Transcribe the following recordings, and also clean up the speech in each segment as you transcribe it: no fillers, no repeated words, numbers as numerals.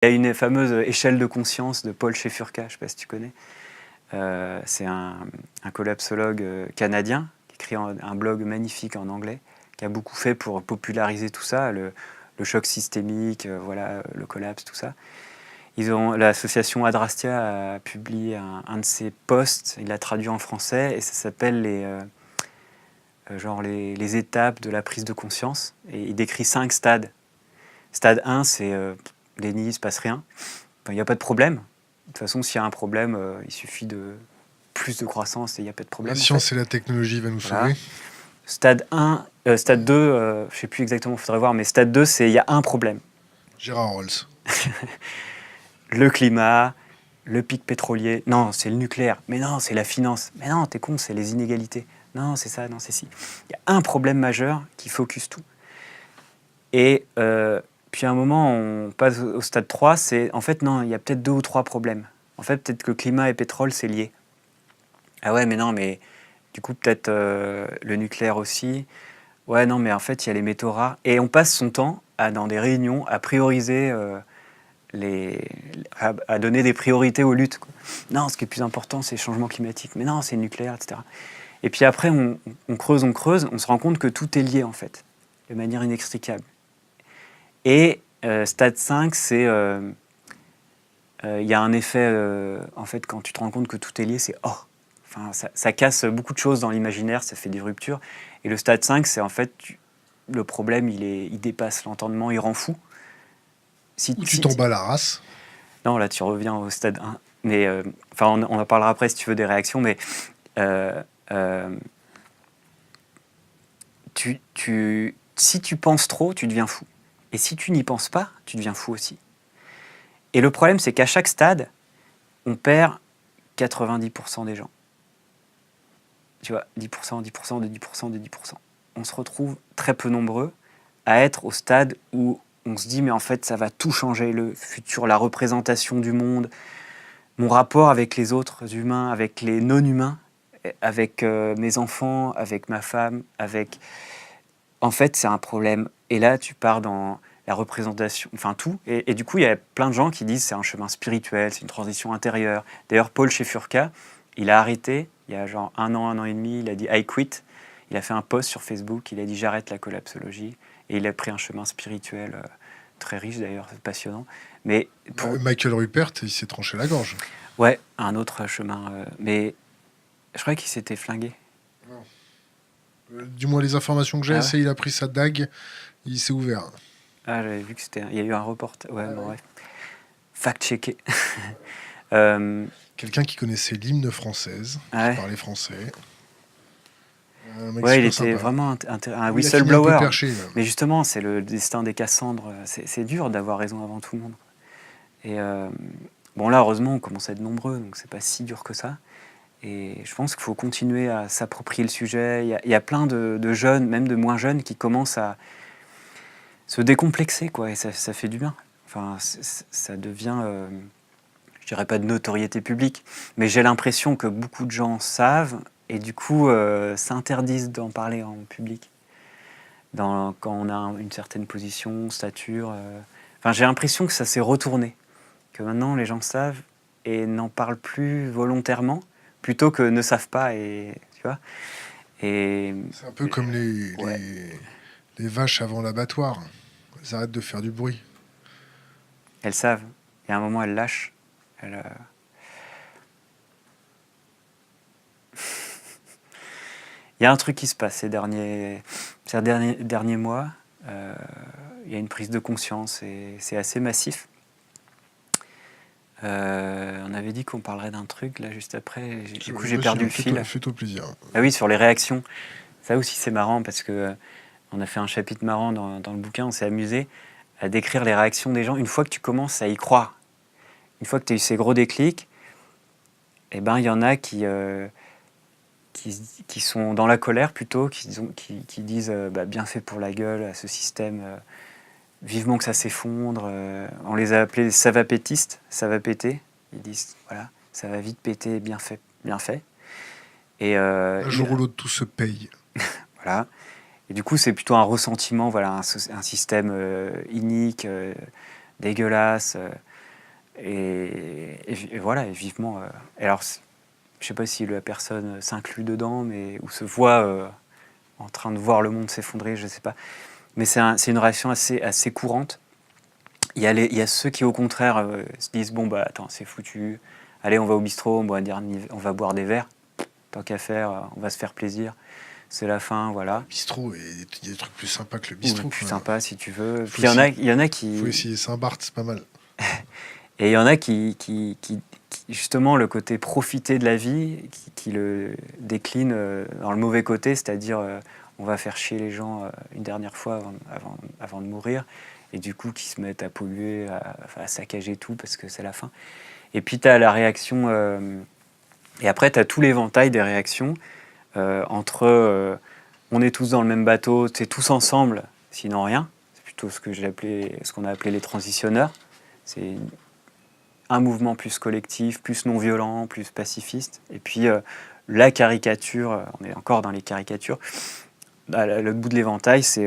Il y a une fameuse échelle de conscience de Paul Shefurka, je ne sais pas si tu connais. C'est un collapsologue canadien qui écrit un blog magnifique en anglais, qui a beaucoup fait pour populariser tout ça, le choc systémique, voilà, le collapse, tout ça. L'association Adrastia a publié un de ses posts, il l'a traduit en français, et ça s'appelle les étapes de la prise de conscience. Et il décrit 5 stades. Stade 1, c'est déni, il ne se passe rien. Il n'y a pas de problème. De toute façon, s'il y a un problème, il suffit de plus de croissance et il n'y a pas de problème. La science et la technologie va nous sauver. Stade 2, je ne sais plus exactement, il faudrait voir, mais stade 2, c'est il y a un problème. Gérard Rolls. Le climat, le pic pétrolier. Non, c'est le nucléaire. Mais non, c'est la finance. Mais non, t'es con, c'est les inégalités. Non, c'est ça, non, c'est ci. Il y a un problème majeur qui focus tout. Et puis à un moment, on passe au stade 3, c'est en fait, non, il y a peut-être 2 ou 3 problèmes. En fait, peut-être que climat et pétrole, c'est lié. Ah ouais, mais non, mais du coup, peut-être le nucléaire aussi. Ouais, non, mais en fait, il y a les métaux rares. Et on passe son temps, dans des réunions, à prioriser, à donner des priorités aux luttes, quoi. Non, ce qui est plus important, c'est le changement climatique. Mais non, c'est le nucléaire, etc. Et puis après, on creuse, on se rend compte que tout est lié, en fait, de manière inextricable. Et stade 5, c'est... Il y a un effet, en fait, quand tu te rends compte que tout est lié, c'est « oh ». Enfin, ça casse beaucoup de choses dans l'imaginaire, ça fait des ruptures. Et le stade 5, c'est en fait, le problème, il dépasse l'entendement, il rend fou. Ou tu t'en bats la race. Non, là, tu reviens au stade 1. Mais, on en parlera après si tu veux des réactions, mais si tu penses trop, tu deviens fou. Et si tu n'y penses pas, tu deviens fou aussi. Et le problème, c'est qu'à chaque stade, on perd 90% des gens. Tu vois, 10%, 10%, de 10%, de 10%. On se retrouve très peu nombreux à être au stade où on se dit, mais en fait, ça va tout changer, le futur, la représentation du monde, mon rapport avec les autres humains, avec les non-humains, avec mes enfants, avec ma femme, avec... En fait, c'est un problème. Et là, tu pars dans la représentation, enfin tout. Et du coup, il y a plein de gens qui disent c'est un chemin spirituel, c'est une transition intérieure. D'ailleurs, Paul Shefurka, il a arrêté, il y a genre un an et demi, il a dit « I quit ». Il a fait un post sur Facebook, il a dit « j'arrête la collapsologie ». Et il a pris un chemin spirituel très riche d'ailleurs, passionnant. Mais Michael Rupert, il s'est tranché la gorge. Ouais, un autre chemin. Mais je crois qu'il s'était flingué. Du moins, les informations que j'ai, c'est il a pris sa dague, il s'est ouvert. Ah, j'avais vu que c'était... Il y a eu un reportage. Ouais, bon, bref. Fact-checker. Quelqu'un qui connaissait l'hymne française, qui parlait français. Ouais, il était vraiment un whistleblower. Perché, mais justement, c'est le destin des Cassandres. C'est dur d'avoir raison avant tout le monde. Et bon, là, heureusement, on commence à être nombreux, donc c'est pas si dur que ça. Et je pense qu'il faut continuer à s'approprier le sujet. Il y a plein de jeunes, même de moins jeunes, qui commencent à se décomplexer, quoi, et ça fait du bien. Enfin, ça devient, je dirais pas de notoriété publique, mais j'ai l'impression que beaucoup de gens savent et du coup s'interdisent d'en parler en public. Quand on a une certaine position, stature. Enfin, j'ai l'impression que ça s'est retourné, que maintenant les gens savent et n'en parlent plus volontairement, plutôt que ne savent pas, et tu vois. Et c'est un peu comme les vaches avant l'abattoir. Elles arrêtent de faire du bruit. Elles savent. Et à un moment, elles lâchent. Il y a un truc qui se passe ces derniers mois. Il y a une prise de conscience et c'est assez massif. On avait dit qu'on parlerait d'un truc, là, juste après. Du coup, j'ai perdu le fil. Fais-toi plaisir. Ah oui, sur les réactions. Ça aussi, c'est marrant parce que on a fait un chapitre marrant dans le bouquin. On s'est amusé à décrire les réactions des gens. Une fois que tu commences à y croire, une fois que tu as eu ces gros déclics, eh ben, il y en a qui sont dans la colère plutôt, qui disent bien fait pour la gueule à ce système, vivement que ça s'effondre. On les a appelés savapétistes, ça va péter. Ils disent voilà, ça va vite péter, bien fait, bien fait. Et un jour ou l'autre, tout se paye. Voilà. Et du coup, c'est plutôt un ressentiment, voilà, un système inique, dégueulasse. Et voilà, et vivement. Et alors, je sais pas si la personne s'inclut dedans, ou se voit en train de voir le monde s'effondrer, je sais pas. Mais c'est une réaction assez courante. Il y a ceux qui, au contraire, se disent bon, bah attends, c'est foutu. Allez, on va au bistrot, on va boire des verres. Tant qu'à faire, on va se faire plaisir. C'est la fin, voilà. Bistrot, et il y a des trucs plus sympas que le Ou bistrot. plus sympa, si tu veux. Faut Puis il y en a qui. Faut essayer Saint-Barth, c'est pas mal. Et il y en a qui, justement, le côté profiter de la vie, qui le décline dans le mauvais côté, c'est-à-dire on va faire chier les gens une dernière fois avant de mourir, et du coup qui se mettent à polluer, à saccager tout parce que c'est la fin. Et puis tu as la réaction, et après tu as tout l'éventail des réactions entre on est tous dans le même bateau, c'est tous ensemble, sinon rien. C'est plutôt ce qu'on a appelé les transitionneurs. C'est un mouvement plus collectif, plus non violent, plus pacifiste. Et puis la caricature, on est encore dans les caricatures. Le bout de l'éventail, c'est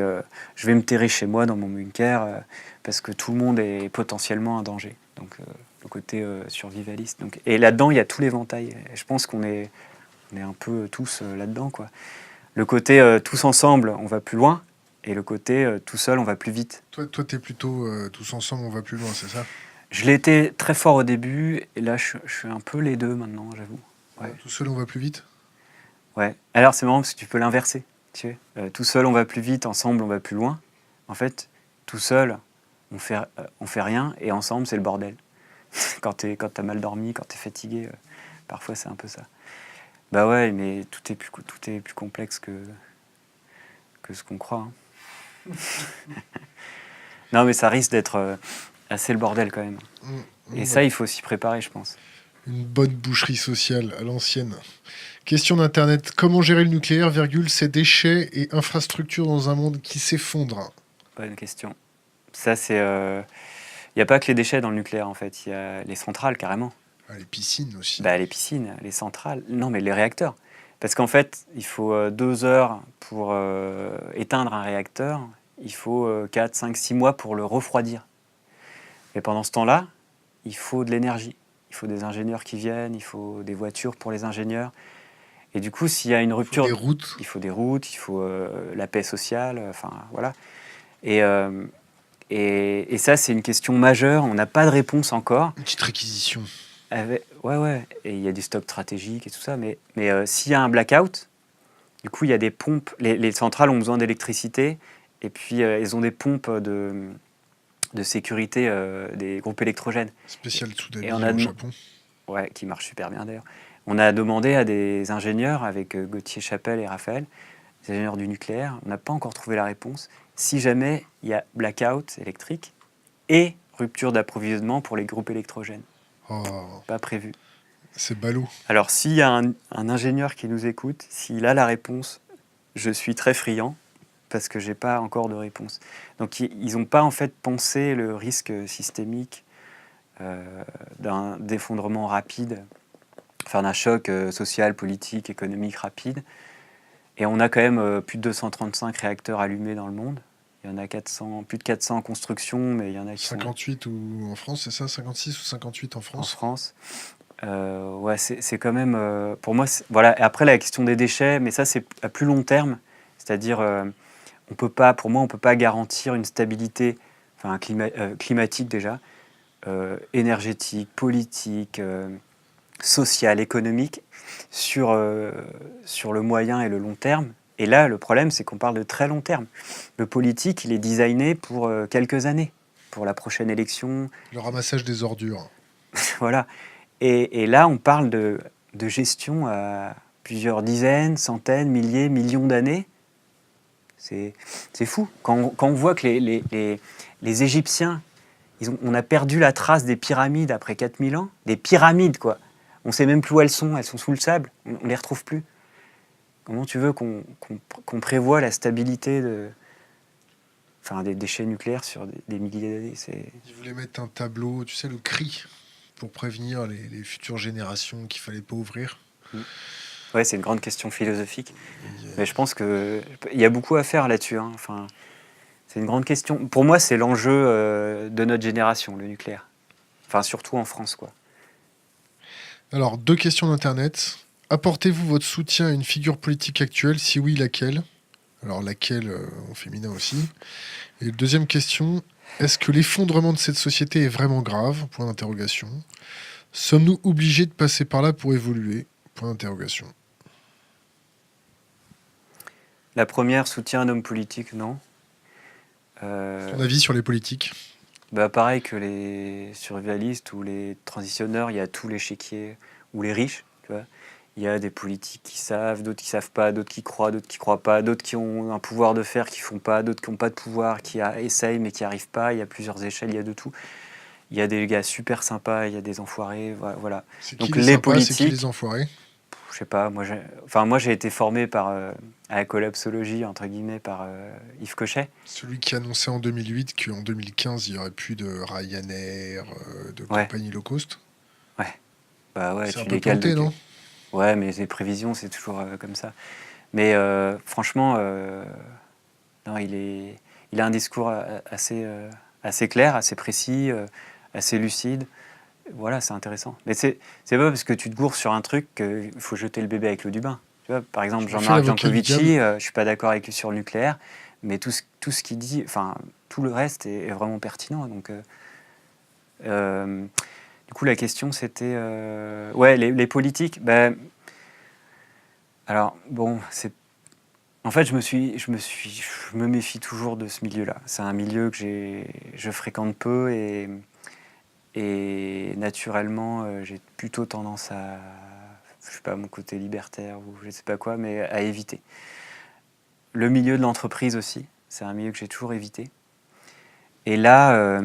je vais me terrer chez moi dans mon bunker parce que tout le monde est potentiellement un danger. Donc le côté survivaliste. Donc, et là-dedans, il y a tout l'éventail. Et je pense qu'on est un peu tous là-dedans, quoi. Le côté tous ensemble, on va plus loin. Et le côté tout seul, on va plus vite. Toi t'es plutôt tous ensemble, on va plus loin, c'est ça? Je l'étais très fort au début, et là, je suis un peu les deux maintenant, j'avoue. Ouais. Tout seul, on va plus vite? Ouais. Alors, c'est marrant parce que tu peux l'inverser. Tu sais. Tout seul, on va plus vite, ensemble, on va plus loin. En fait, tout seul, on fait rien, et ensemble, c'est le bordel. Quand t'as mal dormi, quand t'es fatigué, parfois, c'est un peu ça. Bah ouais, mais tout est plus complexe que ce qu'on croit. Hein. Non, mais ça risque d'être assez le bordel quand même. Et ça, il faut s'y préparer, je pense. Une bonne boucherie sociale à l'ancienne. Question d'Internet. Comment gérer le nucléaire, ses déchets et infrastructures dans un monde qui s'effondre? Bonne question. Ça, c'est... Il n'y a pas que les déchets dans le nucléaire, en fait. Il y a les centrales, carrément. Ah, les piscines aussi. Bah, les piscines, les centrales. Non, mais les réacteurs. Parce qu'en fait, il faut 2 heures pour éteindre un réacteur. Il faut 4, 5, 6 mois pour le refroidir. Et pendant ce temps-là, il faut de l'énergie. Il faut des ingénieurs qui viennent, il faut des voitures pour les ingénieurs. Et du coup, s'il y a une rupture... Il faut des routes. Il faut des routes, il faut la paix sociale, enfin, voilà. Et ça, c'est une question majeure. On n'a pas de réponse encore. Une petite réquisition. Ouais. Et il y a du stock stratégique et tout ça. Mais s'il y a un blackout, du coup, il y a des pompes. Les centrales ont besoin d'électricité. Et puis, elles ont des pompes de sécurité des groupes électrogènes. Spécial Tsunami Et on a au Japon. Ouais, qui marche super bien d'ailleurs. On a demandé à des ingénieurs, avec Gauthier Chapelle et Raphaël, des ingénieurs du nucléaire, on n'a pas encore trouvé la réponse. Si jamais il y a blackout électrique et rupture d'approvisionnement pour les groupes électrogènes. Oh, Pas prévu. c'est ballot. Alors s'il y a un ingénieur qui nous écoute, s'il a la réponse, je suis très friand parce que j'ai pas encore de réponse. Donc ils n'ont pas en fait pensé le risque systémique d'un d'effondrement rapide, enfin d'un choc social, politique, économique rapide. Et on a quand même plus de 235 réacteurs allumés dans le monde. Il y en a plus de 400 en construction, mais il y en a qui 58 ou en France, c'est ça? 56 ou 58 en sont en France? France. Ouais, c'est quand même... pour moi, voilà. Et après, la question des déchets, mais ça, c'est à plus long terme. C'est-à-dire, pour moi, on ne peut pas garantir une stabilité enfin, climatique déjà, énergétique, politique, sociale, économique, sur le moyen et le long terme. Et là, le problème, c'est qu'on parle de très long terme. Le politique, il est designé pour quelques années, pour la prochaine élection. Le ramassage des ordures. Voilà. Et là, on parle de gestion à plusieurs dizaines, centaines, milliers, millions d'années. C'est fou. Quand on voit que les Égyptiens, on a perdu la trace des pyramides après 4000 ans. Des pyramides, quoi. On ne sait même plus où elles sont sous le sable, on ne les retrouve plus. Comment tu veux qu'on prévoie la stabilité des déchets nucléaires sur des milliers d'années? Ils voulaient mettre un tableau, tu sais, le cri, pour prévenir les futures générations qu'il fallait pas ouvrir. Ouais, c'est une grande question philosophique. Mais je pense qu'il y a beaucoup à faire là-dessus. Hein. Enfin, c'est une grande question. Pour moi, c'est l'enjeu de notre génération, le nucléaire. Enfin, surtout en France, quoi. Alors, 2 questions d'Internet. Apportez-vous votre soutien à une figure politique actuelle? Si oui, laquelle? Alors, laquelle en féminin aussi. Et deuxième question, est-ce que l'effondrement de cette société est vraiment grave? Point d'interrogation. Sommes-nous obligés de passer par là pour évoluer? Point d'interrogation. La première, soutien un homme politique, non. Ton avis sur les politiques? Bah, pareil que les survivalistes ou les transitionneurs, il y a tous les chéquiers, ou les riches, tu vois. Il y a des politiques qui savent, d'autres qui savent pas, d'autres qui croient pas, d'autres qui ont un pouvoir de faire, qui font pas, d'autres qui n'ont pas de pouvoir, essayent mais qui arrivent pas. Il y a plusieurs échelles, il y a de tout. Il y a des gars super sympas, il y a des enfoirés, voilà. C'est qui Donc les les sympas, c'est qui politiques, les enfoirés? je sais pas, moi j'ai été formé à la collapsologie, entre guillemets, par Yves Cochet. Celui qui annonçait en 2008 qu'en 2015, il n'y aurait plus de Ryanair, de Ouais, compagnie low cost. ouais. Bah ouais, C'est un tu peu décales planté, non? Ouais, mais les prévisions, c'est toujours comme ça. Mais franchement, non, il a un discours assez clair, assez précis, assez lucide. Voilà, c'est intéressant. Mais c'est pas parce que tu te gourres sur un truc qu'il faut jeter le bébé avec l'eau du bain. Tu vois, par exemple, Je me fais Jean-Marc l'avocat du diable. Jancovici, je suis pas d'accord avec lui sur le nucléaire, mais tout ce qu'il dit, enfin, tout le reste est vraiment pertinent. Donc, du coup, la question, c'était... ouais, les politiques, ben, alors, bon, en fait, je me méfie toujours de ce milieu-là. C'est un milieu que je fréquente peu et naturellement, j'ai plutôt tendance je sais pas, mon côté libertaire ou je sais pas quoi, mais à éviter. Le milieu de l'entreprise aussi, c'est un milieu que j'ai toujours évité. Et là,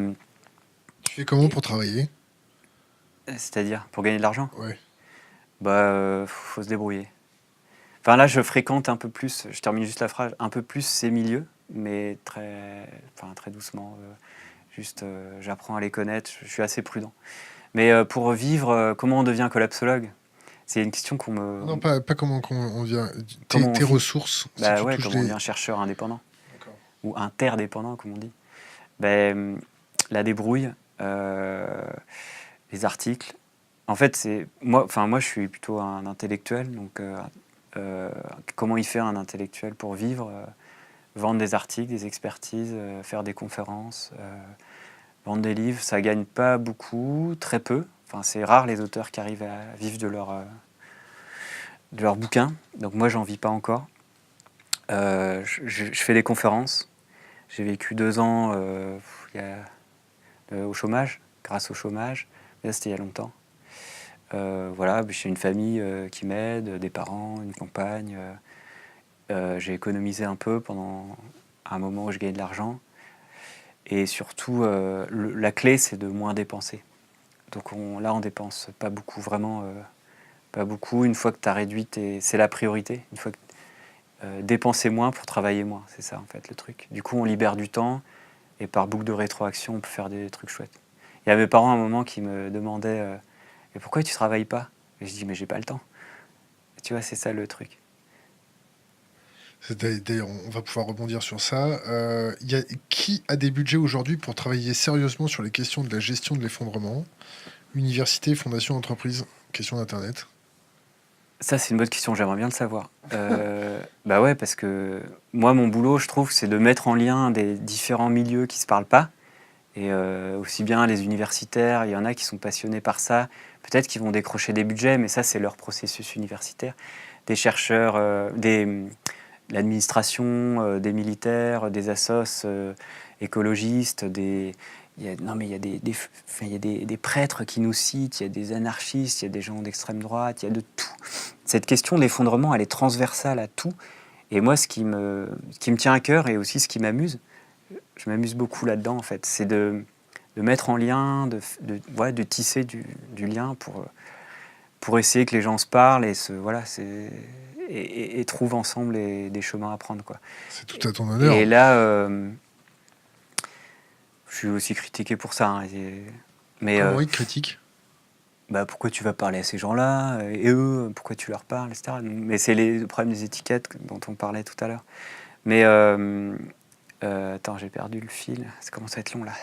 Tu fais comment pour travailler? c'est-à-dire pour gagner de l'argent, Ouais. bah, faut se débrouiller. Enfin là, je fréquente un peu plus, je termine juste la phrase, un peu plus ces milieux, mais très doucement. Juste, j'apprends à les connaître, je suis assez prudent. Mais pour vivre, comment on devient collapsologue? C'est une question qu'on me... Non, pas comment on vient. Comment on Tes vit? ressources, si Bah tu ouais, touches comment on des. devient chercheur indépendant D'accord. ou interdépendant, comme on dit. Ben, la débrouille, euh, les articles. En fait, moi, je suis plutôt un intellectuel, donc euh, comment y faire un intellectuel pour vivre? Vendre des articles, des expertises, faire des conférences, vendre des livres, ça gagne pas beaucoup, très peu. Enfin, c'est rare les auteurs qui arrivent à vivre de leur bouquin. Donc moi, j'en vis pas encore. Je fais des conférences. J'ai vécu 2 ans au chômage, grâce au chômage. Là, c'était il y a longtemps. Voilà, j'ai une famille qui m'aide, des parents, une compagne. J'ai économisé un peu pendant un moment où je gagnais de l'argent. Et surtout, la clé, c'est de moins dépenser. Donc là, on dépense pas beaucoup, vraiment pas beaucoup. Une fois que tu as réduit, c'est la priorité. Une fois que dépenser moins pour travailler moins, c'est ça en fait le truc. Du coup, on libère du temps et par boucle de rétroaction, on peut faire des trucs chouettes. Il y a mes parents à un moment qui me demandaient mais pourquoi tu travailles pas? Et je dis mais j'ai pas le temps. Et tu vois, c'est ça le truc. D'ailleurs, on va pouvoir rebondir sur ça. Qui a des budgets aujourd'hui pour travailler sérieusement sur les questions de la gestion de l'effondrement? Université, fondation, entreprise? Question d'Internet. Ça, c'est une bonne question, j'aimerais bien le savoir. Bah ouais, parce que moi, mon boulot, je trouve, c'est de mettre en lien des différents milieux qui ne se parlent pas. Et aussi bien les universitaires, il y en a qui sont passionnés par ça. Peut-être qu'ils vont décrocher des budgets, mais ça, c'est leur processus universitaire. Des chercheurs, l'administration, des militaires, des assos écologistes, non, mais il y a enfin, il y a des prêtres qui nous citent, il y a des anarchistes, il y a des gens d'extrême droite, il y a de tout. Cette question de l'effondrement, elle est transversale à tout. Et moi, ce qui me tient à cœur et aussi ce qui m'amuse, je m'amuse beaucoup là-dedans, en fait, c'est de mettre en lien, ouais, de tisser du lien pour essayer que les gens se parlent et trouvent ensemble des chemins à prendre, quoi. C'est tout à ton honneur. Et là, je suis aussi critiqué pour ça. Hein, mais Comment ils te critiquent? bah, pourquoi tu vas parler à ces gens-là et eux, pourquoi tu leur parles, etc. Mais c'est le problème des étiquettes dont on parlait tout à l'heure. Mais attends, j'ai perdu le fil. Ça commence à être long là.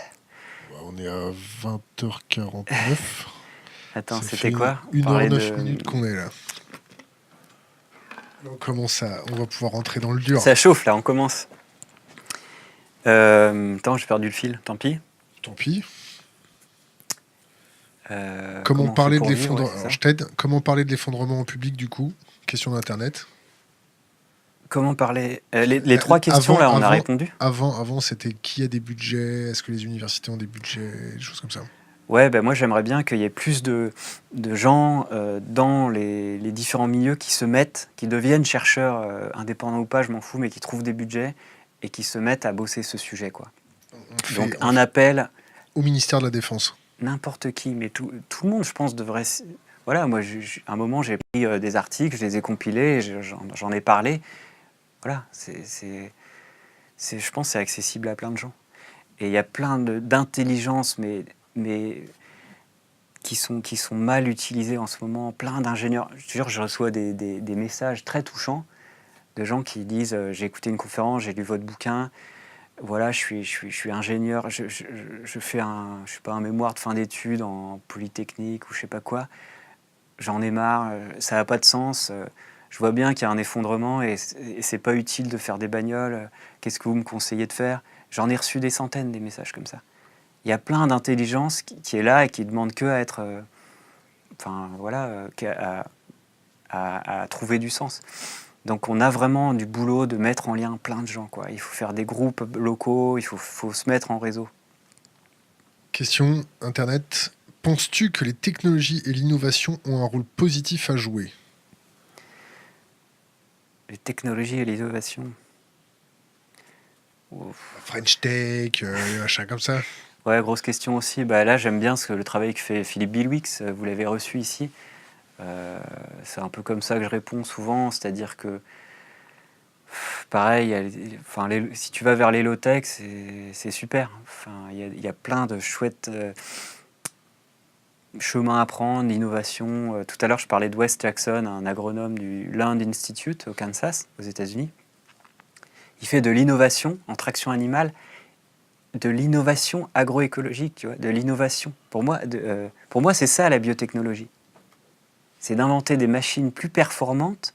On est à 20h49. Attends, Ça c'était fait quoi? On 1 parlait h 9 de... minutes qu'on est là. On va pouvoir rentrer dans le dur. Ça chauffe là, on commence. Attends, j'ai perdu le fil, tant pis. Tant pis. Comment on fait parler de pour vivre, l'effondrement ouais, c'est ça. Alors, je t'aide. Comment parler de l'effondrement en public, du coup? Question d'Internet. Comment parler les trois questions, là, on a répondu. Avant, c'était qui a des budgets? Est-ce que les universités ont des budgets? Des choses comme ça. Ouais, ben moi j'aimerais bien qu'il y ait plus de gens dans les différents milieux qui se mettent, qui deviennent chercheurs indépendants ou pas, je m'en fous, mais qui trouvent des budgets et qui se mettent à bosser ce sujet, quoi. Donc un appel, au ministère de la Défense. n'importe qui, mais tout le monde, je pense, devrait... Voilà, moi, à un moment, j'ai pris des articles, je les ai compilés, j'en ai parlé. Voilà, je pense que c'est accessible à plein de gens. Et il y a plein d'intelligences, mais qui sont mal utilisées en ce moment. Plein d'ingénieurs. Je te jure, je reçois des messages très touchants de gens qui disent j'ai écouté une conférence, j'ai lu votre bouquin, voilà, je suis ingénieur, je fais je sais pas, un mémoire de fin d'études en polytechnique ou je sais pas quoi. J'en ai marre, ça n'a pas de sens. Je vois bien qu'il y a un effondrement et c'est pas utile de faire des bagnoles. Qu'est-ce que vous me conseillez de faire? J'en ai reçu des centaines des messages comme ça. Il y a plein d'intelligence qui est là et qui demande que à être, à trouver du sens. Donc on a vraiment du boulot de mettre en lien plein de gens, quoi. Il faut faire des groupes locaux, il faut se mettre en réseau. Question Internet. Penses-tu que les technologies et l'innovation ont un rôle positif à jouer? Les technologies et l'innovation. French Tech, des machins comme ça. Ouais, grosse question aussi. Bah, là, j'aime bien le travail que fait Philippe Bilwix. Vous l'avez reçu ici. C'est un peu comme ça que je réponds souvent, c'est-à-dire que pareil, si tu vas vers les low-tech, c'est super. Il y a plein de chouettes chemins à prendre, l'innovation. Tout à l'heure, je parlais de Wes Jackson, un agronome du Land Institute au Kansas, aux États-Unis. Il fait de l'innovation en traction animale, de l'innovation agroécologique, tu vois, de l'innovation. Pour moi, c'est ça la biotechnologie. C'est d'inventer des machines plus performantes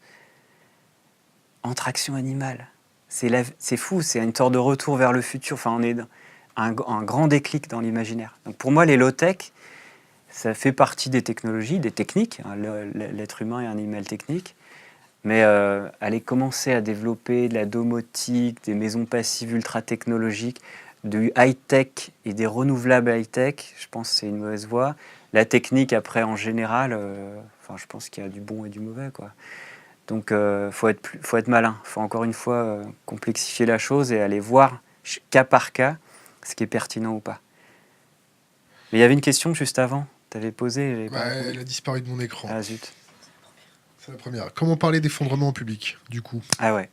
en traction animale. C'est fou, c'est une sorte de retour vers le futur. Enfin, on est un grand déclic dans l'imaginaire. Donc pour moi, les low-tech, ça fait partie des technologies, des techniques. Hein. L'être humain est un animal technique. Mais aller commencer à développer de la domotique, des maisons passives ultra technologiques, du high-tech et des renouvelables high-tech, je pense que c'est une mauvaise voie. La technique, après, en général, je pense qu'il y a du bon et du mauvais, quoi. Donc, faut être malin. Il faut encore une fois complexifier la chose et aller voir cas par cas ce qui est pertinent ou pas. Mais il y avait une question juste avant. Tu avais posé. Elle a disparu de mon écran. Ah zut. C'est la première. Comment parler d'effondrement en public, du coup? Ah ouais.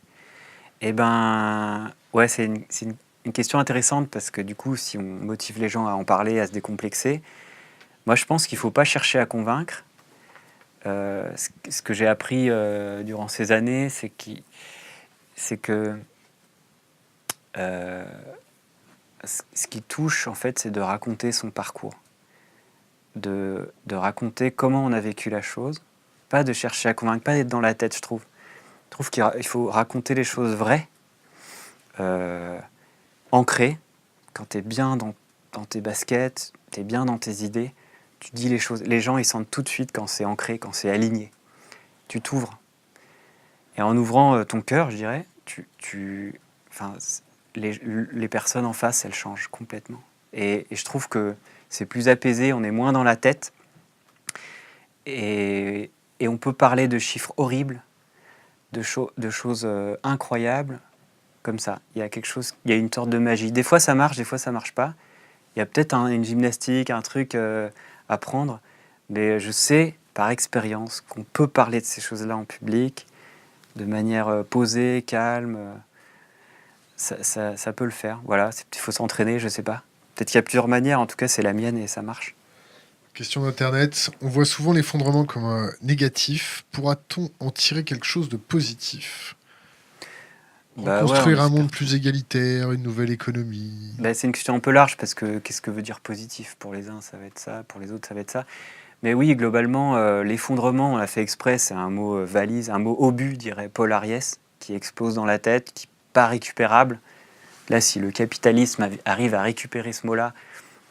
Eh ben, ouais, c'est une question intéressante parce que du coup, si on motive les gens à en parler, à se décomplexer, moi je pense qu'il ne faut pas chercher à convaincre. Ce que j'ai appris durant ces années, c'est que ce qui touche, en fait, c'est de raconter son parcours, de raconter comment on a vécu la chose, pas de chercher à convaincre, pas d'être dans la tête, je trouve. Je trouve qu'il faut raconter les choses vraies, ancrées. Quand tu es bien dans tes baskets, tu es bien dans tes idées, tu dis les choses. Les gens, ils sentent tout de suite quand c'est ancré, quand c'est aligné. Tu t'ouvres. Et en ouvrant ton cœur, je dirais, les personnes en face, elles changent complètement. Et je trouve que c'est plus apaisé, on est moins dans la tête. Et on peut parler de chiffres horribles, de choses incroyables, comme ça. Il y a une sorte de magie. Des fois, ça marche, des fois, ça marche pas. Il y a peut-être une gymnastique, un truc à prendre. Mais je sais, par expérience, qu'on peut parler de ces choses-là en public, de manière posée, calme. Ça peut le faire. Voilà, il faut s'entraîner, je sais pas. Peut-être qu'il y a plusieurs manières, en tout cas, c'est la mienne et ça marche. Question d'Internet. On voit souvent l'effondrement comme négatif. Pourra-t-on en tirer quelque chose de positif? Bah ouais, on Reconstruire un espère. monde plus égalitaire, une nouvelle économie. Bah, c'est une question un peu large parce que qu'est-ce que veut dire positif? Pour les uns, ça va être ça, pour les autres, ça va être ça. Mais oui, globalement, l'effondrement, on l'a fait exprès, c'est un mot valise, un mot obus, dirait Paul Ariès, qui explose dans la tête, qui n'est pas récupérable. Là, si le capitalisme arrive à récupérer ce mot-là,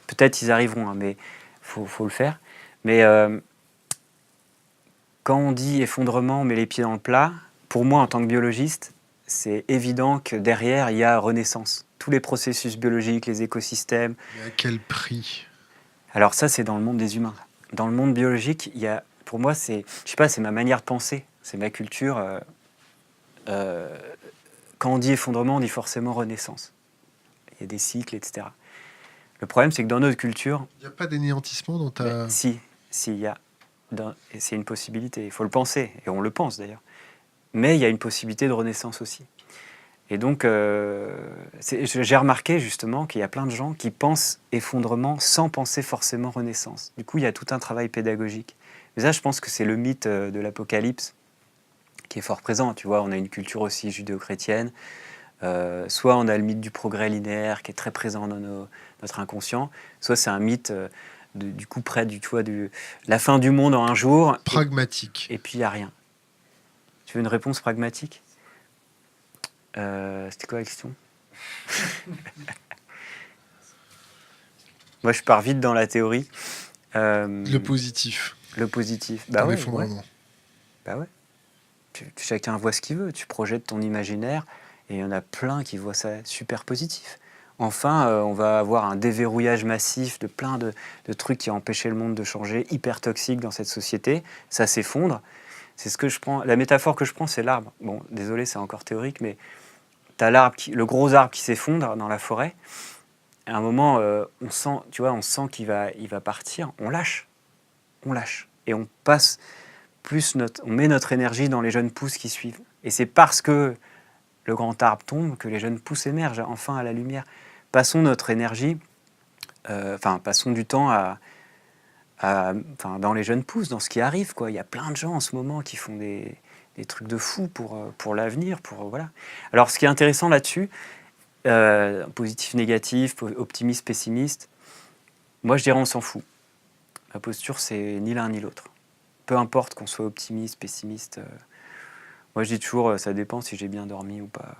peut-être ils arriveront, hein, mais faut le faire. Mais quand on dit effondrement, on met les pieds dans le plat, pour moi, en tant que biologiste, c'est évident que derrière, il y a renaissance. Tous les processus biologiques, les écosystèmes. Mais à quel prix? Alors ça, c'est dans le monde des humains. Dans le monde biologique, il y a, pour moi, c'est, je sais pas, c'est ma manière de penser, c'est ma culture. Quand on dit effondrement, on dit forcément renaissance. Il y a des cycles, etc. Le problème, c'est que dans notre culture, Il n'y a pas d'anéantissement dans ta... si, il y a, et c'est une possibilité. Il faut le penser, et on le pense d'ailleurs. Mais il y a une possibilité de renaissance aussi. Et donc, j'ai remarqué justement qu'il y a plein de gens qui pensent effondrement sans penser forcément renaissance. Du coup, il y a tout un travail pédagogique. Mais ça, je pense que c'est le mythe de l'Apocalypse qui est fort présent. Tu vois, on a une culture aussi judéo-chrétienne. Soit on a le mythe du progrès linéaire qui est très présent dans notre inconscient, soit c'est un mythe du coup près de la fin du monde en un jour. Pragmatique. Et puis il n'y a rien. Tu veux une réponse pragmatique? C'était quoi la question? Moi, je pars vite dans la théorie. Le positif. Le positif. Bah Dans ouais, l'effondrement. bah ouais. Chacun voit ce qu'il veut. Tu projettes ton imaginaire et il y en a plein qui voient ça super positif. Enfin, on va avoir un déverrouillage massif de plein de trucs qui ont empêché le monde de changer, hyper toxiques dans cette société. Ça s'effondre. C'est ce que je prends. La métaphore que je prends, c'est l'arbre. Bon, désolé, c'est encore théorique, mais tu as le gros arbre qui s'effondre dans la forêt. À un moment, on sent, tu vois, on sent qu'il va partir. On lâche. Et on passe on met notre énergie dans les jeunes pousses qui suivent. Et c'est parce que le grand arbre tombe que les jeunes pousses émergent enfin à la lumière. Passons notre énergie, passons du temps dans les jeunes pousses, dans ce qui arrive, quoi. Il y a plein de gens en ce moment qui font des trucs de fous pour l'avenir, voilà. Alors, ce qui est intéressant là-dessus, positif, négatif, optimiste, pessimiste, moi je dirais on s'en fout. Ma posture, c'est ni l'un ni l'autre. Peu importe qu'on soit optimiste, pessimiste. Moi je dis toujours, ça dépend si j'ai bien dormi ou pas.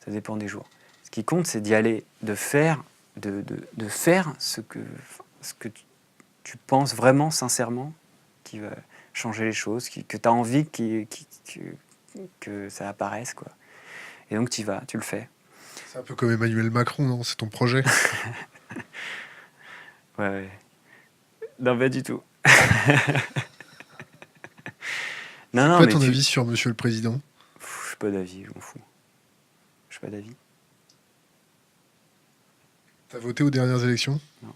Ça dépend des jours. Ce qui compte, c'est d'y aller, de faire ce que tu penses vraiment, sincèrement, qui va changer les choses, que tu as envie que ça apparaisse, quoi. Et donc tu y vas, tu le fais. C'est un peu comme Emmanuel Macron, non? C'est ton projet? Ouais. Non, pas du tout. C'est quoi ton avis sur Monsieur le Président? Je n'ai pas d'avis, je m'en fous. Je n'ai pas d'avis. T'as voté aux dernières élections? Non.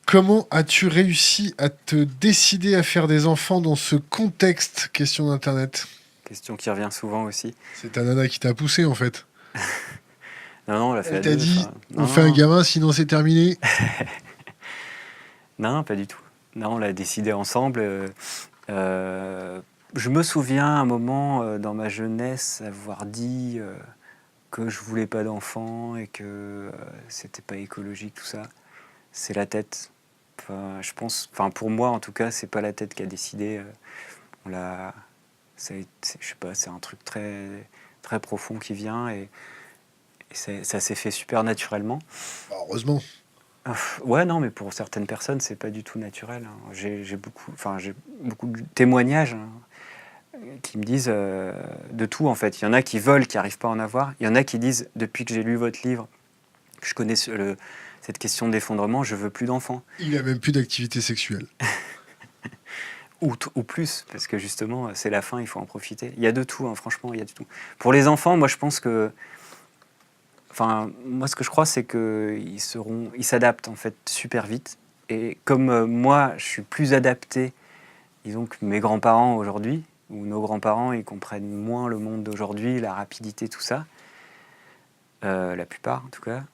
Comment as-tu réussi à te décider à faire des enfants dans ce contexte? Question d'Internet. Question qui revient souvent aussi. C'est ta nana qui t'a poussé, en fait. Non, on l'a fait à Elle deux. t'a dit, on fait un gamin, sinon c'est terminé. Non, pas du tout. Non, on l'a décidé ensemble. Je me souviens un moment dans ma jeunesse avoir dit que je voulais pas d'enfants et que c'était pas écologique, tout ça. C'est la tête. Enfin, je pense, pour moi en tout cas, c'est pas la tête qui a décidé. Je sais pas, c'est un truc très, très profond qui vient et ça s'est fait super naturellement. Bah, heureusement. Ouais, non, mais pour certaines personnes, c'est pas du tout naturel, hein. J'ai beaucoup de témoignages, hein, qui me disent de tout, en fait. Il y en a qui veulent, qui n'arrivent pas à en avoir. Il y en a qui disent, depuis que j'ai lu votre livre, que je connais cette question d'effondrement, je veux plus d'enfants. Il a même plus d'activité sexuelle. Ou plus, parce que justement, c'est la fin, il faut en profiter. Il y a de tout, hein, franchement, il y a de tout. Pour les enfants, moi, je pense que... moi, ce que je crois, c'est qu'ils s'adaptent, en fait, super vite. Et comme moi, je suis plus adapté, disons, que mes grands-parents aujourd'hui, ou nos grands-parents, ils comprennent moins le monde d'aujourd'hui, la rapidité, tout ça. La plupart, en tout cas.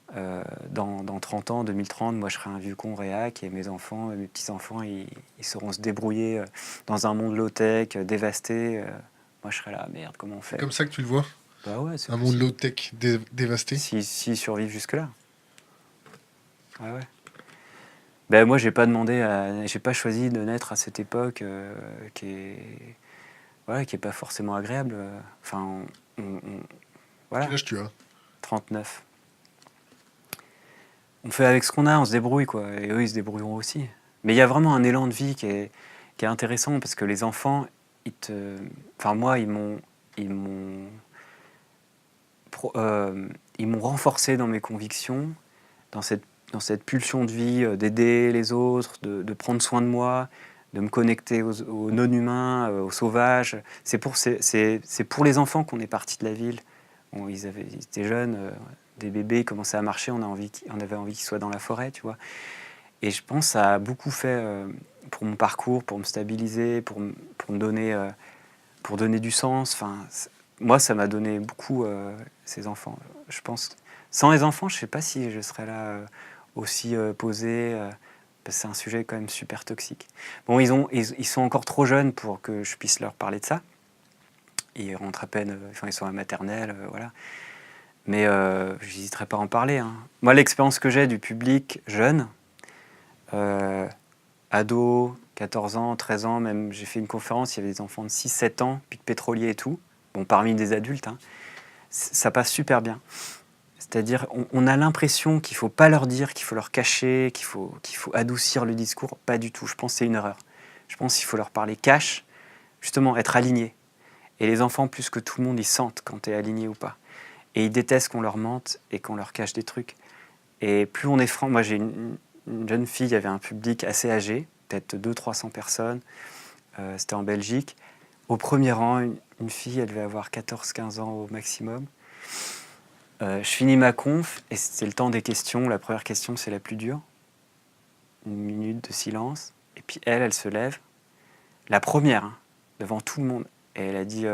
Dans 30 ans, 2030, moi, je serai un vieux con réac et mes enfants, mes petits-enfants, ils sauront se débrouiller dans un monde low-tech, dévasté. Moi, je serais là, merde, comment on C'est fait? comme ça que tu le vois? Bah ouais, c'est Un monde possible. low-tech dévasté? S'ils survivent jusque-là. Ouais, ouais. Ben moi, j'ai pas choisi de naître à cette époque qui est pas forcément agréable. Enfin, Quel voilà, âge tu as? 39. On fait avec ce qu'on a, on se débrouille, quoi. Et eux, ils se débrouilleront aussi. Mais il y a vraiment un élan de vie qui est intéressant parce que les enfants, enfin moi, ils m'ont, ils m'ont renforcé dans mes convictions, dans cette pulsion de vie, d'aider les autres, de prendre soin de moi, de me connecter aux non-humains, aux sauvages. C'est pour les enfants qu'on est parti de la ville. Bon, ils étaient jeunes, des bébés, ils commençaient à marcher, on avait envie qu'ils soient dans la forêt, tu vois. Et je pense que ça a beaucoup fait pour mon parcours, pour me stabiliser, pour donner du sens. Enfin, moi, ça m'a donné beaucoup, ces enfants. Je pense, sans les enfants, je ne sais pas si je serais là aussi posé. Parce que c'est un sujet quand même super toxique. Bon, ils sont encore trop jeunes pour que je puisse leur parler de ça. Ils rentrent à peine, enfin, ils sont à la maternelle, voilà. Mais je n'hésiterai pas à en parler, hein. Moi, l'expérience que j'ai du public jeune, euh, ado, 14 ans, 13 ans, même j'ai fait une conférence, il y avait des enfants de 6-7 ans, pic pétrolier et tout, bon, parmi des adultes, hein. Ça passe super bien. C'est-à-dire, on a l'impression qu'il ne faut pas leur dire, qu'il faut leur cacher, qu'il faut adoucir le discours. Pas du tout, je pense que c'est une erreur. Je pense qu'il faut leur parler cash, justement, être aligné. Et les enfants, plus que tout le monde, ils sentent quand tu es aligné ou pas. Et ils détestent qu'on leur mente et qu'on leur cache des trucs. Et plus on est franc, moi j'ai une jeune fille, il y avait un public assez âgé, peut-être 200-300 personnes, c'était en Belgique. Au premier rang, une fille, elle devait avoir 14-15 ans au maximum. Je finis ma conf et c'est le temps des questions. La première question, c'est la plus dure. 1 minute de silence. Et puis elle se lève. La première, hein, devant tout le monde. Et elle a dit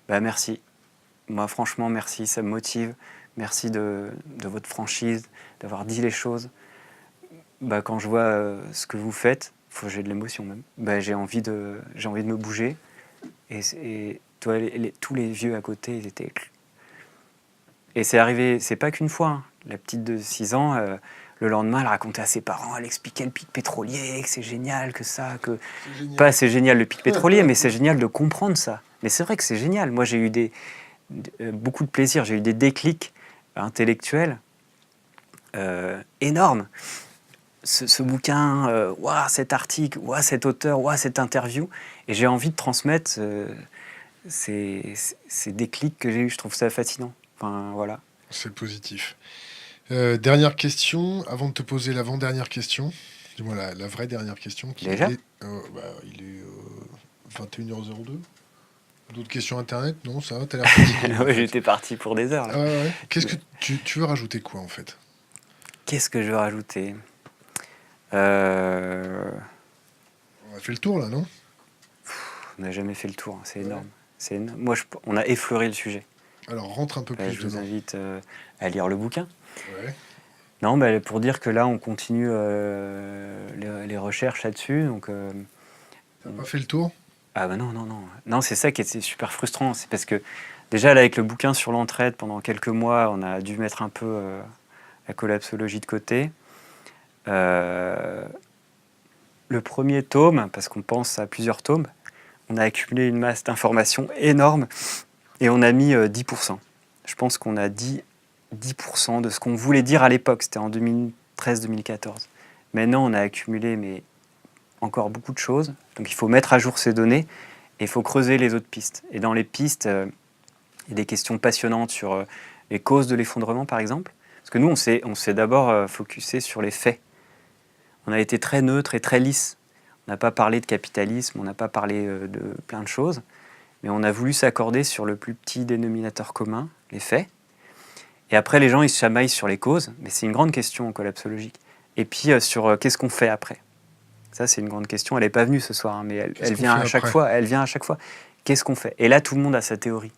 bah, merci. Moi, franchement, merci, ça me motive. Merci de votre franchise, d'avoir dit les choses. Bah, quand je vois ce que vous faites, j'ai de l'émotion même. Bah, j'ai envie de me bouger. Et toi, tous les vieux à côté, ils étaient. Et c'est arrivé, c'est pas qu'une fois, hein. La petite de 6 ans, le lendemain, elle racontait à ses parents, elle expliquait le pic pétrolier, que c'est génial, que ça, que. C'est génial. Pas c'est génial le pic pétrolier, mais c'est génial de comprendre ça. Mais c'est vrai que c'est génial. Moi, j'ai eu beaucoup de plaisir, j'ai eu des déclics intellectuels énormes. Ce bouquin, ouah, cet article, ouah, cet auteur, ouah, cette interview. Et j'ai envie de transmettre ces déclics que j'ai eus. Je trouve ça fascinant. Enfin, voilà. C'est positif. Dernière question, avant de te poser l'avant-dernière question. Dis-moi la vraie dernière question. Déjà Il est 21h02. D'autres questions internet? Non, ça va, t'as l'air fatigué. En Ouais, fait. j'étais parti pour des heures. Là. Ah ouais. Qu'est-ce que tu veux rajouter quoi en fait? Qu'est-ce que je veux rajouter On a fait le tour là, non? On n'a jamais fait le tour, hein, c'est énorme. C'est énorme. Moi, on a effleuré le sujet. Alors rentre un peu plus Je vous dedans. invite à lire le bouquin. Ouais. Non, pour dire que là, on continue les recherches là-dessus. Donc, T'as pas fait le tour? ah bah non, non, non. Non, c'est ça qui était super frustrant. C'est parce que déjà, là, avec le bouquin sur l'entraide, pendant quelques mois, on a dû mettre un peu la collapsologie de côté. Le premier tome, parce qu'on pense à plusieurs tomes, on a accumulé une masse d'informations énorme et on a mis 10%. Je pense qu'on a dit 10% de ce qu'on voulait dire à l'époque. C'était en 2013-2014. Maintenant, on a accumulé encore beaucoup de choses. Donc il faut mettre à jour ces données et il faut creuser les autres pistes. Et dans les pistes, il y a des questions passionnantes sur les causes de l'effondrement, par exemple. Parce que nous, on s'est d'abord focusé sur les faits. On a été très neutre et très lisse. On n'a pas parlé de capitalisme, on n'a pas parlé de plein de choses, mais on a voulu s'accorder sur le plus petit dénominateur commun, les faits. Et après, les gens, ils se chamaillent sur les causes, mais c'est une grande question collapsologique. Et puis, sur qu'est-ce qu'on fait après. Ça, c'est une grande question. Elle n'est pas venue ce soir, hein, mais elle vient à chaque fois. Elle vient à chaque fois. Qu'est-ce qu'on fait? Et là, tout le monde a sa théorie.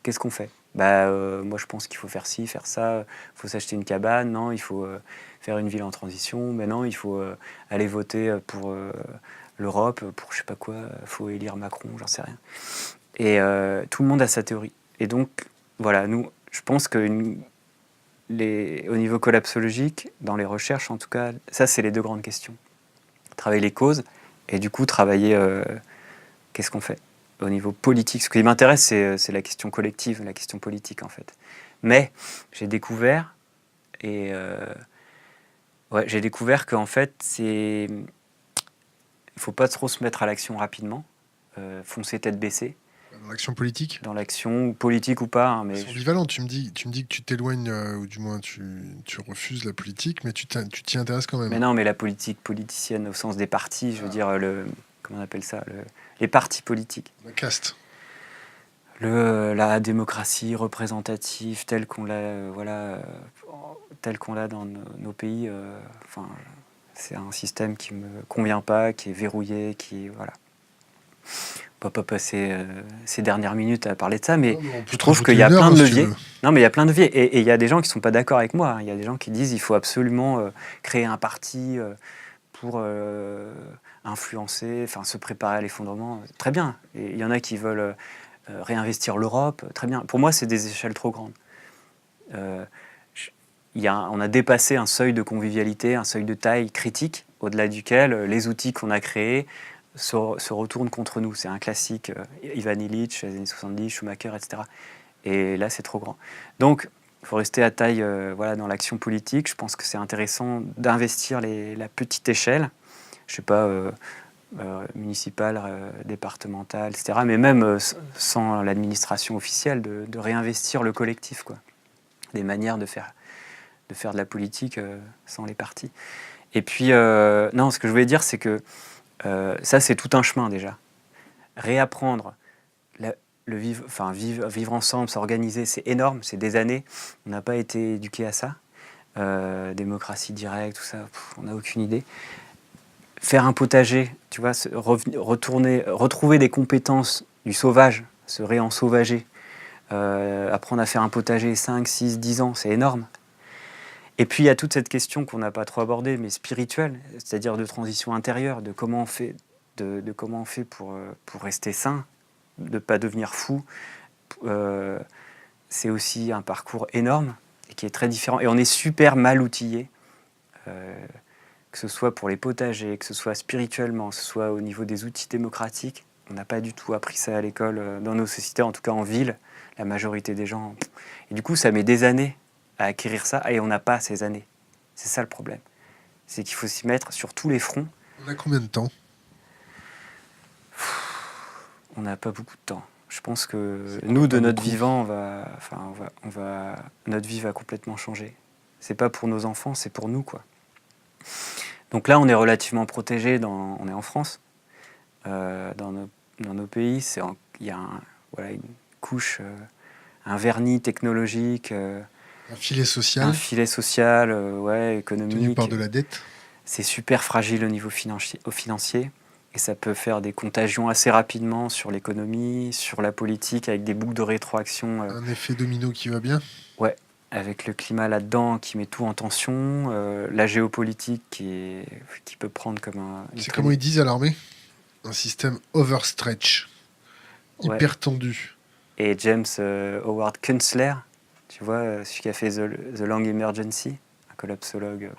Qu'est-ce qu'on fait? Moi, je pense qu'il faut faire ci, faire ça. Il faut s'acheter une cabane. Non, il faut faire une ville en transition. Mais non, il faut aller voter pour l'Europe, pour je sais pas quoi. Il faut élire Macron, j'en sais rien. Et tout le monde a sa théorie. Et donc, voilà, nous, je pense que au niveau collapsologique, dans les recherches en tout cas, ça c'est les deux grandes questions. Travailler les causes et du coup travailler qu'est-ce qu'on fait au niveau politique. Ce qui m'intéresse, c'est la question collective, la question politique en fait. Mais j'ai découvert j'ai découvert qu'en fait, il faut pas trop se mettre à l'action rapidement, foncer tête baissée. Dans l'action politique? Dans l'action, politique ou pas. Hein, mais C'est ambivalent, tu me dis que tu t'éloignes, ou du moins tu refuses la politique, mais tu t'y intéresses quand même. Mais non, mais la politique politicienne au sens des partis, je veux dire, comment on appelle ça, les partis politiques. La caste. La démocratie représentative telle qu'on l'a, telle qu'on l'a dans nos pays, c'est un système qui me convient pas, qui est verrouillé, voilà. On va pas passer ces dernières minutes à parler de ça, mais je trouve qu'il y a plein de leviers. Non, mais il y a plein de leviers, et il y a des gens qui sont pas d'accord avec moi. Il y a des gens qui disent il faut absolument créer un parti pour influencer, se préparer à l'effondrement. Très bien. Et il y en a qui veulent réinvestir l'Europe. Très bien. Pour moi, c'est des échelles trop grandes. On a dépassé un seuil de convivialité, un seuil de taille critique, au-delà duquel les outils qu'on a créés se retournent contre nous. C'est un classique, Ivan Illich, les années 70, Schumacher, etc. Et là, c'est trop grand. Donc, il faut rester à taille dans l'action politique. Je pense que c'est intéressant d'investir la petite échelle, je ne sais pas, municipale, départementale, etc. Mais même sans l'administration officielle, de réinvestir le collectif, quoi. Des manières de faire de la politique sans les partis. Et puis, non, ce que je voulais dire, c'est que ça, c'est tout un chemin déjà. Réapprendre vivre ensemble, s'organiser, c'est énorme, c'est des années. On n'a pas été éduqué à ça. Démocratie directe, tout ça, on n'a aucune idée. Faire un potager, tu vois, retrouver des compétences du sauvage, se réensauvager, apprendre à faire un potager 5, 6, 10 ans, c'est énorme. Et puis il y a toute cette question qu'on n'a pas trop abordée, mais spirituelle, c'est-à-dire de transition intérieure, de comment on fait, pour rester sain, de ne pas devenir fou. C'est aussi un parcours énorme et qui est très différent. Et on est super mal outillés, que ce soit pour les potagers, que ce soit spirituellement, que ce soit au niveau des outils démocratiques. On n'a pas du tout appris ça à l'école, dans nos sociétés, en tout cas en ville, la majorité des gens. Et du coup, ça met des années à acquérir ça, et on n'a pas ces années. C'est ça le problème. C'est qu'il faut s'y mettre sur tous les fronts. On a combien de temps? On n'a pas beaucoup de temps. Je pense que nous, de notre vivant, notre vie va complètement changer. C'est pas pour nos enfants, c'est pour nous, quoi. Donc là, on est relativement protégés. On est en France. Dans nos pays, il y a une couche, un vernis technologique. Un filet social. Un filet social, économique. Tenu par de la dette. C'est super fragile au niveau financier. Et ça peut faire des contagions assez rapidement sur l'économie, sur la politique, avec des boucles de rétroaction. Un effet domino qui va bien. Ouais, avec le climat là-dedans qui met tout en tension, la géopolitique qui peut prendre comme un... C'est comment ils disent à l'armée? Un système overstretch, hyper tendu. Et James Howard Kunstler, tu vois, celui qui a fait The Long Emergency, un collapsologue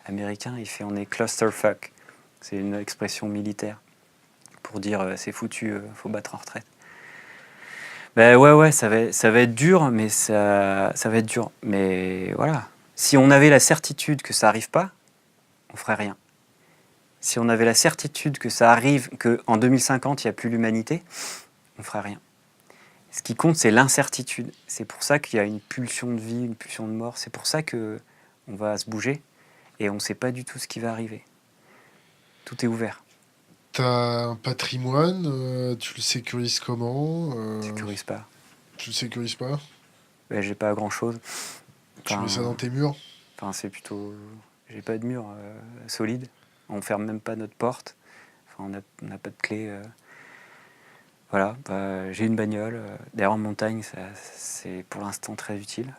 américain, il fait « on est clusterfuck ». C'est une expression militaire pour dire c'est foutu, faut battre en retraite. Ben ouais, ça va être dur, mais ça va être dur. Mais voilà, si on avait la certitude que ça arrive pas, on ferait rien. Si on avait la certitude que ça arrive, qu'en 2050 il n'y a plus l'humanité, on ferait rien. Ce qui compte, c'est l'incertitude. C'est pour ça qu'il y a une pulsion de vie, une pulsion de mort. C'est pour ça que on va se bouger et on ne sait pas du tout ce qui va arriver. Tout est ouvert. T'as un patrimoine, tu le sécurises comment? Sécurise pas. Tu le sécurises pas? Ben, j'ai pas grand-chose. Tu mets ça dans tes murs? C'est plutôt... J'ai pas de mur solide. On ferme même pas notre porte. On n'a pas de clé. Voilà. J'ai une bagnole. D'ailleurs, en montagne, c'est pour l'instant très utile.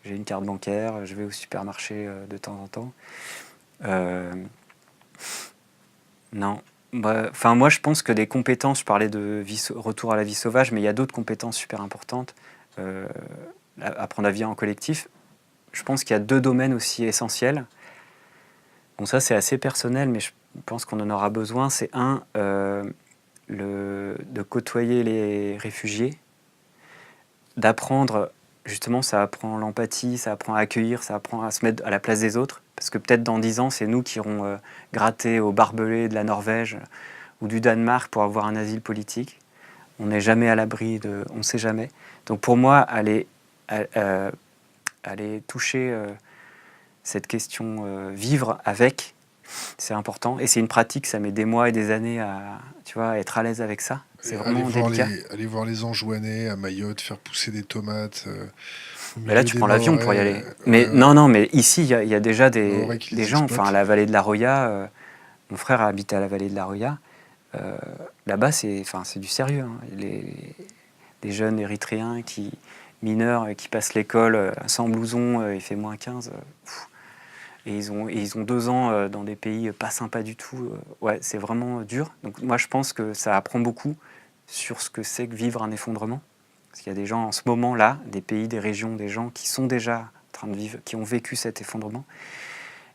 J'ai une carte bancaire. Je vais au supermarché de temps en temps. Non, Enfin, moi, je pense que des compétences, je parlais de retour à la vie sauvage, mais il y a d'autres compétences super importantes. Euh, Apprendre à vivre en collectif. Je pense qu'il y a 2 domaines aussi essentiels. Bon, ça, c'est assez personnel, mais je pense qu'on en aura besoin. C'est de côtoyer les réfugiés, d'apprendre, justement, ça apprend l'empathie, ça apprend à accueillir, ça apprend à se mettre à la place des autres. Parce que peut-être dans 10 ans, c'est nous qui irons gratter au barbelé de la Norvège ou du Danemark pour avoir un asile politique. On n'est jamais à l'abri de... On ne sait jamais. Donc pour moi, aller toucher cette question, vivre avec, c'est important. Et c'est une pratique, ça met des mois et des années à, tu vois, à être à l'aise avec ça. C'est vraiment délicat. Aller voir les Anjouanais à Mayotte, faire pousser des tomates au Mais là, milieu tu des prends l'avion pour y Mahorais. aller. Mais non, mais ici, il y a déjà Mahorais qui des les gens. Enfin, exploitent. la vallée de la Roya, mon frère habite à la vallée de la Roya. Là-bas, c'est du sérieux, hein. Les jeunes érythréens mineurs qui passent l'école sans blouson, il fait -15. Et ils ont 2 ans dans des pays pas sympas du tout. Ouais, c'est vraiment dur. Donc moi, je pense que ça apprend beaucoup sur ce que c'est que vivre un effondrement. Parce qu'il y a des gens en ce moment-là, des pays, des régions, des gens qui sont déjà en train de vivre, qui ont vécu cet effondrement.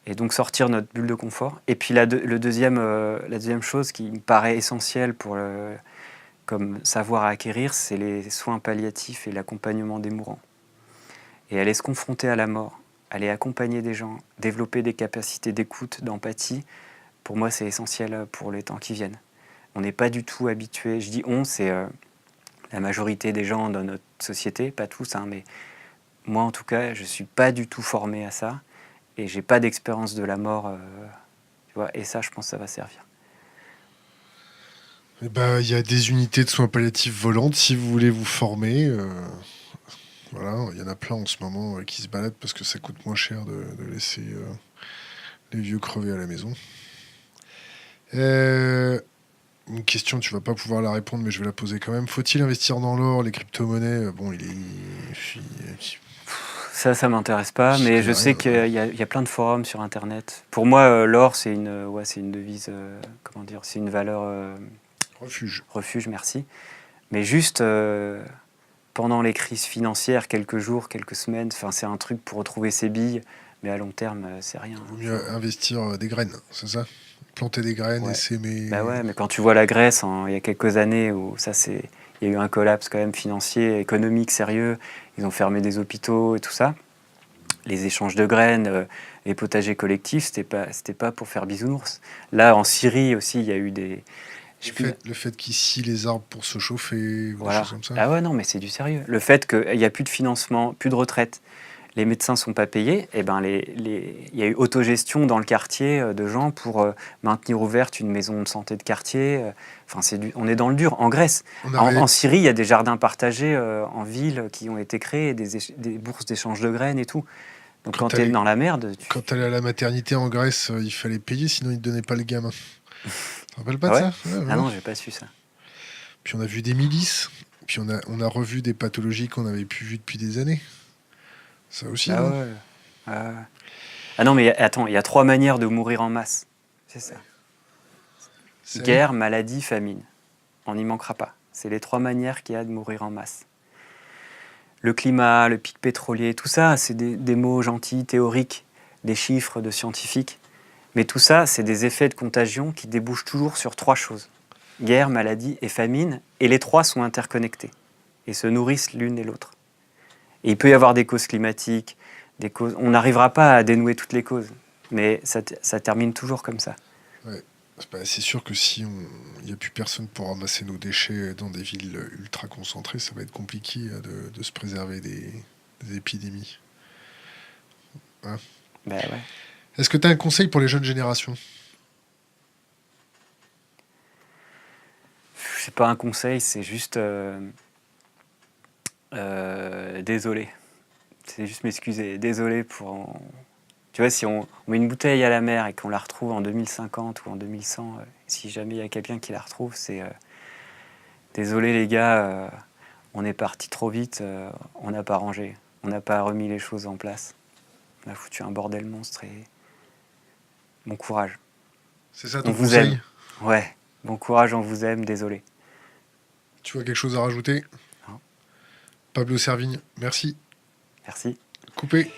Et donc sortir notre bulle de confort. Et puis la deuxième chose qui me paraît essentielle comme savoir à acquérir, c'est les soins palliatifs et l'accompagnement des mourants. Et aller se confronter à la mort, aller accompagner des gens, développer des capacités d'écoute, d'empathie, pour moi c'est essentiel pour les temps qui viennent. On n'est pas du tout habitué, je dis on, c'est la majorité des gens dans notre société, pas tous, hein, mais moi en tout cas, je ne suis pas du tout formé à ça, et j'ai pas d'expérience de la mort, tu vois, et ça je pense que ça va servir. Eh ben, il y a des unités de soins palliatifs volantes si vous voulez vous former. Voilà, il y en a plein en ce moment qui se baladent parce que ça coûte moins cher de laisser les vieux crever à la maison. Une question, tu vas pas pouvoir la répondre, mais je vais la poser quand même. Faut-il investir dans l'or, les crypto-monnaies? Bon, Ça m'intéresse pas, j'y mais je connais sais rien. qu'il y a plein de forums sur Internet. Pour moi, l'or, c'est une devise, comment dire, c'est une valeur Refuge. refuge, merci. Mais juste pendant les crises financières, quelques jours, quelques semaines, c'est un truc pour retrouver ses billes, mais à long terme, c'est rien. Vaut mieux investir des graines, c'est ça? Planter des graines et Ouais. s'aimer. Bah ouais, mais quand tu vois la Grèce, il y a quelques années où il y a eu un collapse quand même financier, économique, sérieux. Ils ont fermé des hôpitaux et tout ça. Les échanges de graines, les potagers collectifs, c'était pas pour faire bisounours. Là, en Syrie aussi, il y a eu des... Le fait qu'ils scient les arbres pour se chauffer, ou des Voilà. choses comme ça. Ah ouais, non, mais c'est du sérieux. Le fait qu'il n'y a plus de financement, plus de retraite, les médecins ne sont pas payés, et ben il y a eu autogestion dans le quartier de gens pour maintenir ouverte une maison de santé de quartier. On est dans le dur. En Grèce, en Syrie, il y a des jardins partagés en ville qui ont été créés, des bourses d'échange de graines et tout. Donc quand tu es dans la merde... Quand tu allais à la maternité en Grèce, il fallait payer, sinon ils te donnaient pas le gamin. Tu te rappelles pas Ah de ouais? ça? Ouais, Ah ouais. non, j'ai pas su ça. Puis on a vu des milices, puis on a revu des pathologies qu'on n'avait plus vues depuis des années. Ça aussi, Ah non? ouais. Ah non, mais attends, il y a 3 manières de mourir en masse. C'est ça. Guerre, maladie, famine. On n'y manquera pas. C'est les 3 manières qu'il y a de mourir en masse. Le climat, le pic pétrolier, tout ça, c'est des mots gentils, théoriques, des chiffres de scientifiques. Mais tout ça, c'est des effets de contagion qui débouchent toujours sur 3 choses. Guerre, maladie et famine. Et les 3 sont interconnectés et se nourrissent l'une et l'autre. Et il peut y avoir des causes climatiques, des causes... On n'arrivera pas à dénouer toutes les causes. Mais ça termine toujours comme ça. Ouais. C'est sûr que si il n'y a plus personne pour ramasser nos déchets dans des villes ultra concentrées, ça va être compliqué de se préserver des épidémies. Hein? Ben ouais. Est-ce que tu as un conseil pour les jeunes générations? C'est pas un conseil, c'est juste désolé. C'est juste m'excuser. Désolé pour... Tu vois, si on met une bouteille à la mer et qu'on la retrouve en 2050 ou en 2100, si jamais il y a quelqu'un qui la retrouve, c'est désolé les gars, on est parti trop vite, on n'a pas rangé, on n'a pas remis les choses en place. On a foutu un bordel monstre et bon courage. C'est ça On ton vous conseil? aime. Ouais. Bon courage, on vous aime, désolé. Tu vois quelque chose à rajouter? Non. Pablo Servigne, merci. Merci. Coupé.